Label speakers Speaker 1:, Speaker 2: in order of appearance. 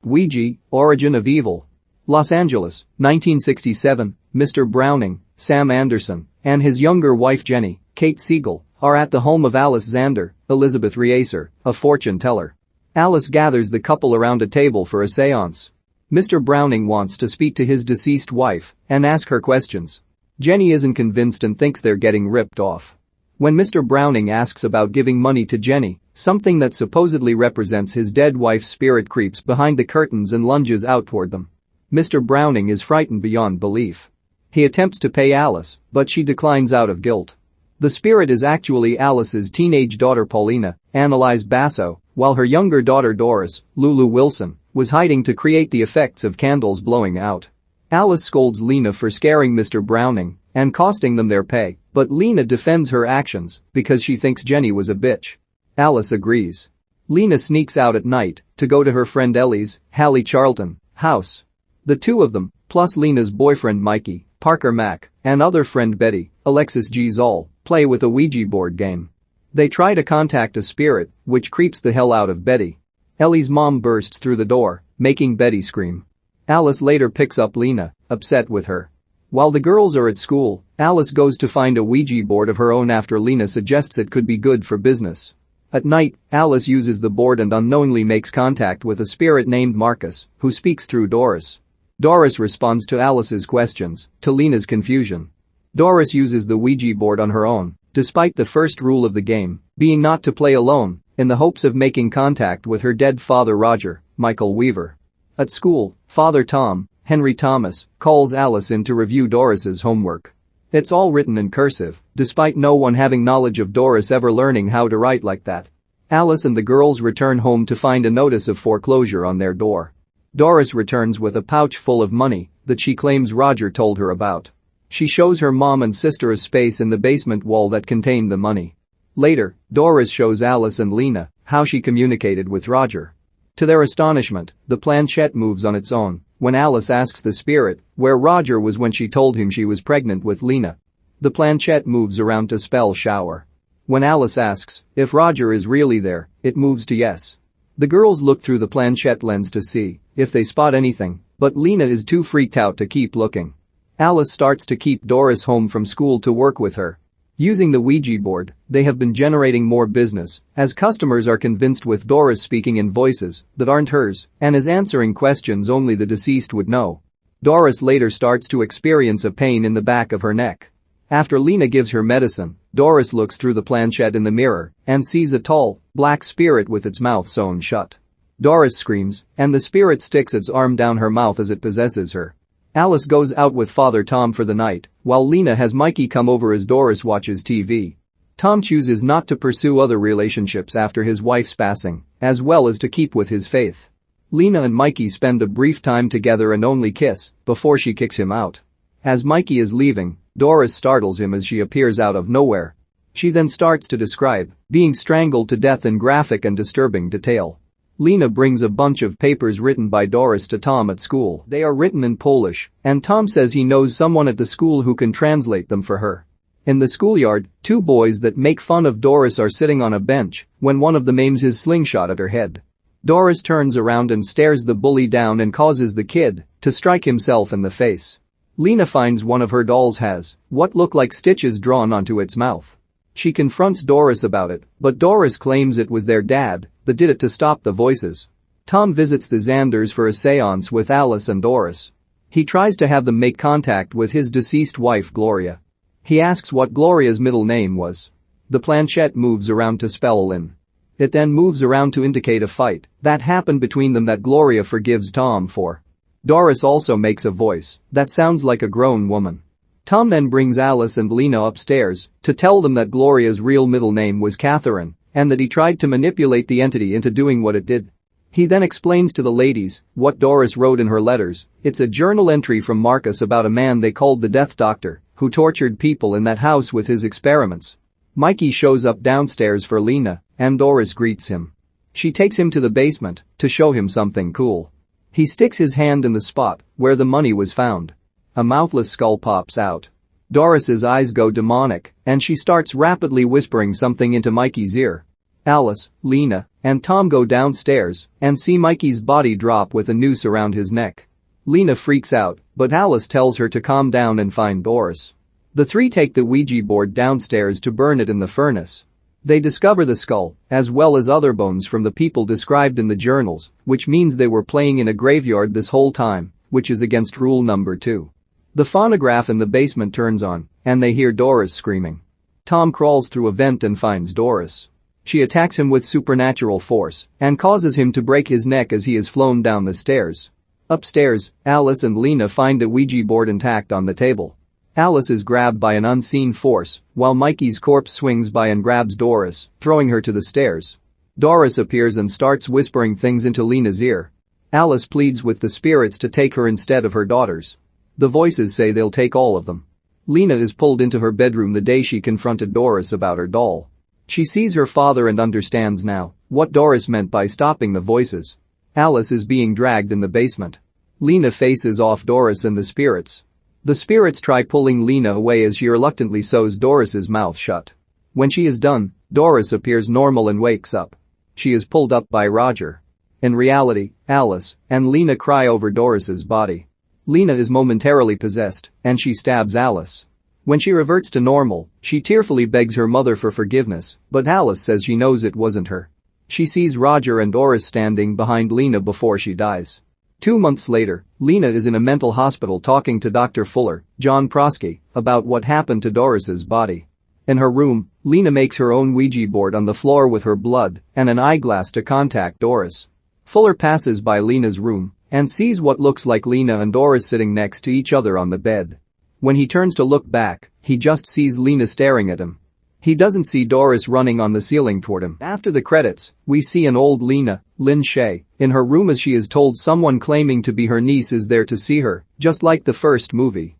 Speaker 1: OUIJA, Origin of Evil. Los Angeles, 1967, Mr. Browning, Sam Anderson, and his younger wife Jenny, Kate Siegel, are at the home of Alice Zander, Elizabeth Reaser, a fortune teller. Alice gathers the couple around a table for a seance. Mr. Browning wants to speak to his deceased wife and ask her questions. Jenny isn't convinced and thinks they're getting ripped off. When Mr. Browning asks about giving money to Jenny, something that supposedly represents his dead wife's spirit creeps behind the curtains and lunges out toward them. Mr. Browning is frightened beyond belief. He attempts to pay Alice, but she declines out of guilt. The spirit is actually Alice's teenage daughter Paulina, Annalise Basso, while her younger daughter Doris, Lulu Wilson, was hiding to create the effects of candles blowing out. Alice scolds Lena for scaring Mr. Browning and costing them their pay, but Lena defends her actions because she thinks Jenny was a bitch. Alice agrees. Lena sneaks out at night to go to her friend Ellie's, Halle Charlton, house. The two of them, plus Lena's boyfriend Mikey, Parker Mack, and other friend Betty, Alexis Zall, play with a Ouija board game. They try to contact a spirit, which creeps the hell out of Betty. Ellie's mom bursts through the door, making Betty scream. Alice later picks up Lena, upset with her. While the girls are at school, Alice goes to find a Ouija board of her own after Lena suggests it could be good for business. At night, Alice uses the board and unknowingly makes contact with a spirit named Marcus, who speaks through Doris. Doris responds to Alice's questions, to Lena's confusion. Doris uses the Ouija board on her own, despite the first rule of the game being not to play alone, in the hopes of making contact with her dead father Roger, Michael Weaver. At school, Father Tom, Henry Thomas, calls Alice in to review Doris's homework. It's all written in cursive, despite no one having knowledge of Doris ever learning how to write like that. Alice and the girls return home to find a notice of foreclosure on their door. Doris returns with a pouch full of money that she claims Roger told her about. She shows her mom and sister a space in the basement wall that contained the money. Later, Doris shows Alice and Lena how she communicated with Roger. To their astonishment, the planchette moves on its own when Alice asks the spirit where Roger was when she told him she was pregnant with Lena. The planchette moves around to spell shower. When Alice asks if Roger is really there, it moves to yes. The girls look through the planchette lens to see if they spot anything, but Lena is too freaked out to keep looking. Alice starts to keep Doris home from school to work with her. Using the Ouija board, they have been generating more business, as customers are convinced with Doris speaking in voices that aren't hers and is answering questions only the deceased would know. Doris later starts to experience a pain in the back of her neck. After Lena gives her medicine, Doris looks through the planchette in the mirror and sees a tall, black spirit with its mouth sewn shut. Doris screams, and the spirit sticks its arm down her mouth as it possesses her. Alice goes out with Father Tom for the night, while Lena has Mikey come over as Doris watches TV. Tom chooses not to pursue other relationships after his wife's passing, as well as to keep with his faith. Lena and Mikey spend a brief time together and only kiss before she kicks him out. As Mikey is leaving, Doris startles him as she appears out of nowhere. She then starts to describe being strangled to death in graphic and disturbing detail. Lena brings a bunch of papers written by Doris to Tom at school. They are written in Polish, and Tom says he knows someone at the school who can translate them for her. In the schoolyard, two boys that make fun of Doris are sitting on a bench when one of them aims his slingshot at her head. Doris turns around and stares the bully down and causes the kid to strike himself in the face. Lena finds one of her dolls has what look like stitches drawn onto its mouth. She confronts Doris about it, but Doris claims it was their dad that did it to stop the voices. Tom visits the Zanders for a seance with Alice and Doris. He tries to have them make contact with his deceased wife Gloria. He asks what Gloria's middle name was. The planchette moves around to spell Lynn. It then moves around to indicate a fight that happened between them that Gloria forgives Tom for. Doris also makes a voice that sounds like a grown woman. Tom then brings Alice and Lena upstairs to tell them that Gloria's real middle name was Catherine and that he tried to manipulate the entity into doing what it did. He then explains to the ladies what Doris wrote in her letters. It's a journal entry from Marcus about a man they called the Death Doctor who tortured people in that house with his experiments. Mikey shows up downstairs for Lena and Doris greets him. She takes him to the basement to show him something cool. He sticks his hand in the spot where the money was found. A mouthless skull pops out. Doris's eyes go demonic and she starts rapidly whispering something into Mikey's ear. Alice, Lena, and Tom go downstairs and see Mikey's body drop with a noose around his neck. Lena freaks out, but Alice tells her to calm down and find Doris. The three take the Ouija board downstairs to burn it in the furnace. They discover the skull, as well as other bones from the people described in the journals, which means they were playing in a graveyard this whole time, which is against rule number 2. The phonograph in the basement turns on, and they hear Doris screaming. Tom crawls through a vent and finds Doris. She attacks him with supernatural force and causes him to break his neck as he is flown down the stairs. Upstairs, Alice and Lena find a Ouija board intact on the table. Alice is grabbed by an unseen force, while Mikey's corpse swings by and grabs Doris, throwing her to the stairs. Doris appears and starts whispering things into Lena's ear. Alice pleads with the spirits to take her instead of her daughters. The voices say they'll take all of them. Lena is pulled into her bedroom the day she confronted Doris about her doll. She sees her father and understands now what Doris meant by stopping the voices. Alice is being dragged in the basement. Lena faces off Doris and the spirits. The spirits try pulling Lena away as she reluctantly sews Doris's mouth shut. When she is done, Doris appears normal and wakes up. She is pulled up by Roger. In reality, Alice and Lena cry over Doris's body. Lena is momentarily possessed, and she stabs Alice. When she reverts to normal, she tearfully begs her mother for forgiveness, but Alice says she knows it wasn't her. She sees Roger and Doris standing behind Lena before she dies. 2 months later, Lena is in a mental hospital talking to Dr. Fuller, John Prosky, about what happened to Doris's body. In her room, Lena makes her own Ouija board on the floor with her blood and an eyeglass to contact Doris. Fuller passes by Lena's room and sees what looks like Lena and Doris sitting next to each other on the bed. When he turns to look back, he just sees Lena staring at him. He doesn't see Doris running on the ceiling toward him. After the credits, we see an old Lena, Lynn Shay, in her room as she is told someone claiming to be her niece is there to see her, just like the first movie.